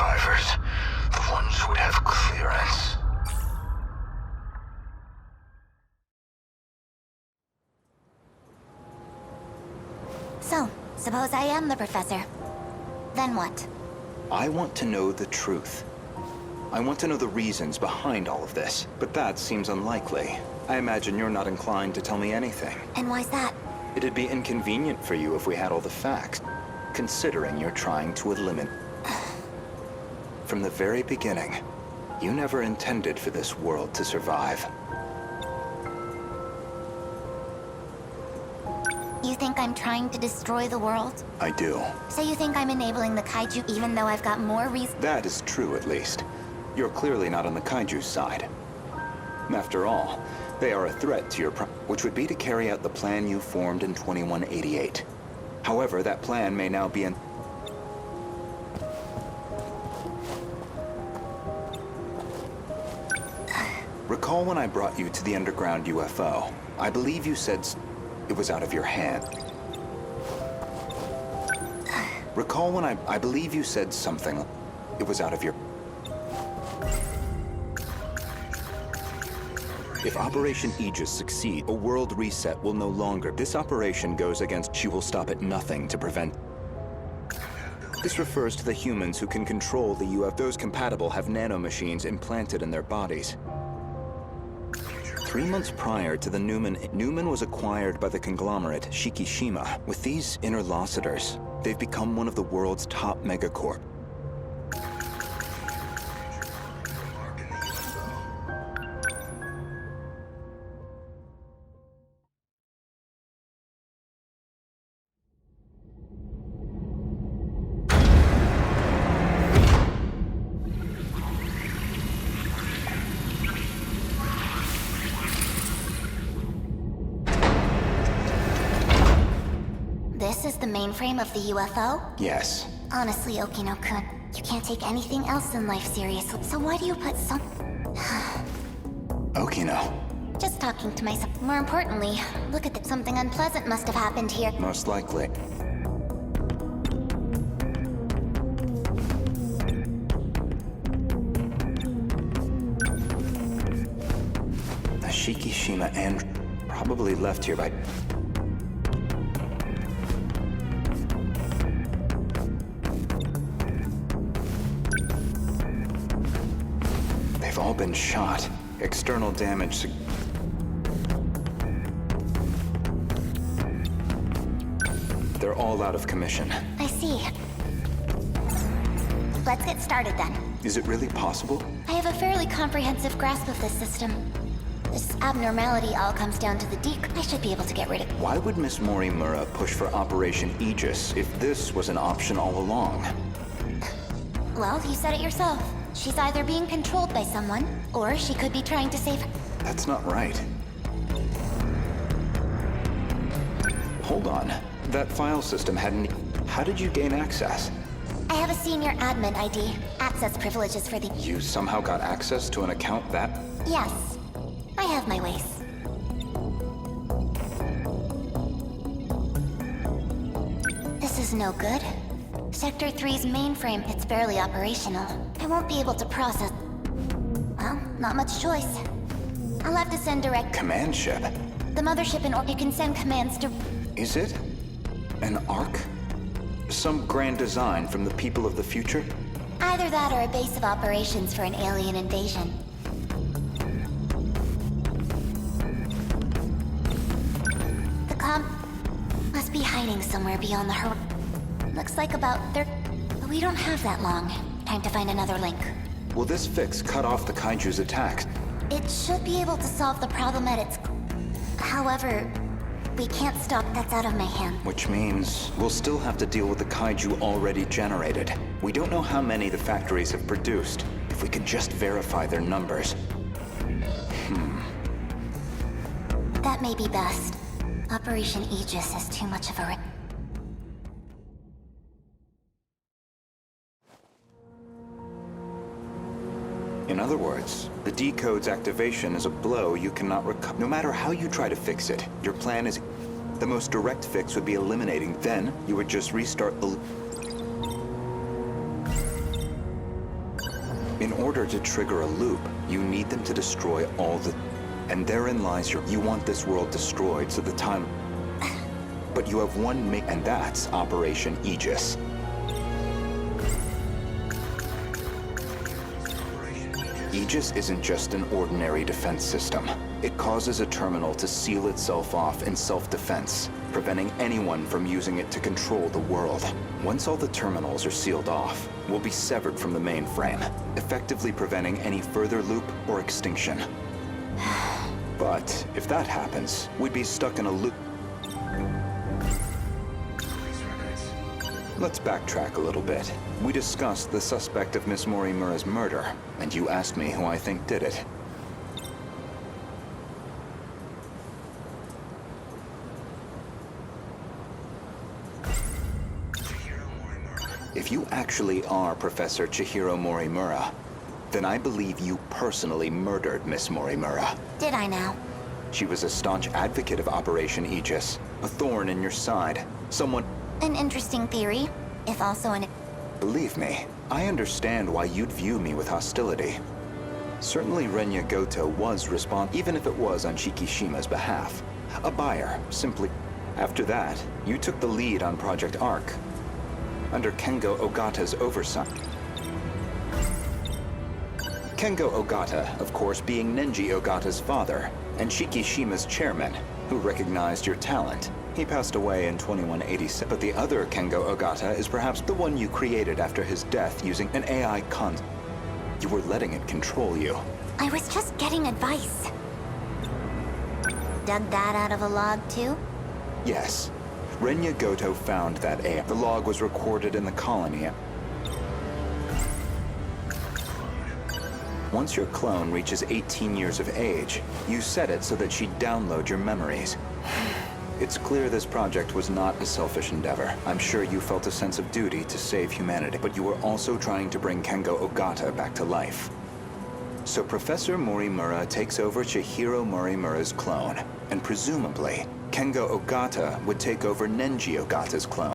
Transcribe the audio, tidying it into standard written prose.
survivors. The ones who would have clearance. So, suppose I am the professor. Then what? I want to know the truth. I want to know the reasons behind all of this, but that seems unlikely. I imagine you're not inclined to tell me anything. And why's that? It'd be inconvenient for you if we had all the facts, considering you're trying to eliminate. From the very beginning, you never intended for this world to survive. You think I'm trying to destroy the world? I do. So you think I'm enabling the kaiju even though I've got more reason? That is true, at least. You're clearly not on the kaiju's side. After all, they are a threat to your which would be to carry out the plan you formed in 2188. However, that plan may now be in... Recall when I brought you to the underground UFO. I believe you said it was out of your hand. Recall when I believe you said something. It was out of your... If Operation Aegis succeeds, a world reset will no longer. This operation goes against... She will stop at nothing to prevent... This refers to the humans who can control the UFO. Those compatible have nanomachines implanted in their bodies. 3 months prior to the Newman was acquired by the conglomerate Shikishima. With these interlocutors, they've become one of the world's top megacorp. This is the mainframe of the UFO? Yes. Honestly, Okino-kun, you can't take anything else in life seriously. So why do you put some... Okino. Just talking to myself. More importantly, look at something unpleasant must have happened here. Most likely. The Shikishima and probably left here by... They've all been shot. External damage. They're all out of commission. I see. Let's get started then. Is it really possible? I have a fairly comprehensive grasp of this system. This abnormality all comes down to the deke. I should be able to get rid of it. Why would Miss Morimura push for Operation Aegis if this was an option all along? Well, you said it yourself. She's either being controlled by someone, or she could be trying to save... That's not right. Hold on. That file system hadn't... How did you gain access? I have a senior admin ID. Access privileges for the... You somehow got access to an account that... Yes. I have my ways. This is no good. Sector 3's mainframe, it's barely operational. I won't be able to process... Well, not much choice. I'll have to send direct... Command ship? The mothership in you can send commands to... Is it? An Ark? Some grand design from the people of the future? Either that or a base of operations for an alien invasion. The comp must be hiding somewhere beyond the horizon. Looks like about 30... But we don't have that long. Time to find another link. Will this fix cut off the Kaiju's attacks? It should be able to solve the problem at its... However, we can't stop. That's out of my hand. Which means we'll still have to deal with the Kaiju already generated. We don't know how many the factories have produced. If we could just verify their numbers. That may be best. Operation Aegis is too much of a... In other words, the decode's activation is a blow you cannot recover. No matter how you try to fix it, your plan is... The most direct fix would be eliminating. Then, you would just restart the... In order to trigger a loop, you need them to destroy all the... And therein lies you want this world destroyed so the time... But you have one and that's Operation Aegis. Aegis isn't just an ordinary defense system. It causes a terminal to seal itself off in self-defense, preventing anyone from using it to control the world. Once all the terminals are sealed off, we'll be severed from the mainframe, effectively preventing any further loop or extinction. But if that happens, we'd be stuck in a loop. Let's backtrack a little bit. We discussed the suspect of Miss Morimura's murder, and you asked me who I think did it. If you actually are Professor Chihiro Morimura, then I believe you personally murdered Miss Morimura. Did I now? She was a staunch advocate of Operation Aegis, a thorn in your side, someone... An interesting theory, if also an... Believe me, I understand why you'd view me with hostility. Certainly Renya Gouto was responsible, even if it was on Shikishima's behalf. A buyer, simply. After that, you took the lead on Project Arc, under Kengo Ogata's oversight. Kengo Ogata, of course, being Nenji Ogata's father, and Shikishima's chairman, who recognized your talent. He passed away in 2186, but the other Kengo Ogata is perhaps the one you created after his death using an AI con. You were letting it control you. I was just getting advice. Dug that out of a log, too? Yes. Renya Gouto found that AI. The log was recorded in the colony. Once your clone reaches 18 years of age, you set it so that she'd download your memories. It's clear this project was not a selfish endeavor. I'm sure you felt a sense of duty to save humanity, but you were also trying to bring Kengo Ogata back to life. So Professor Morimura takes over Chihiro Morimura's clone, and presumably, Kengo Ogata would take over Nenji Ogata's clone.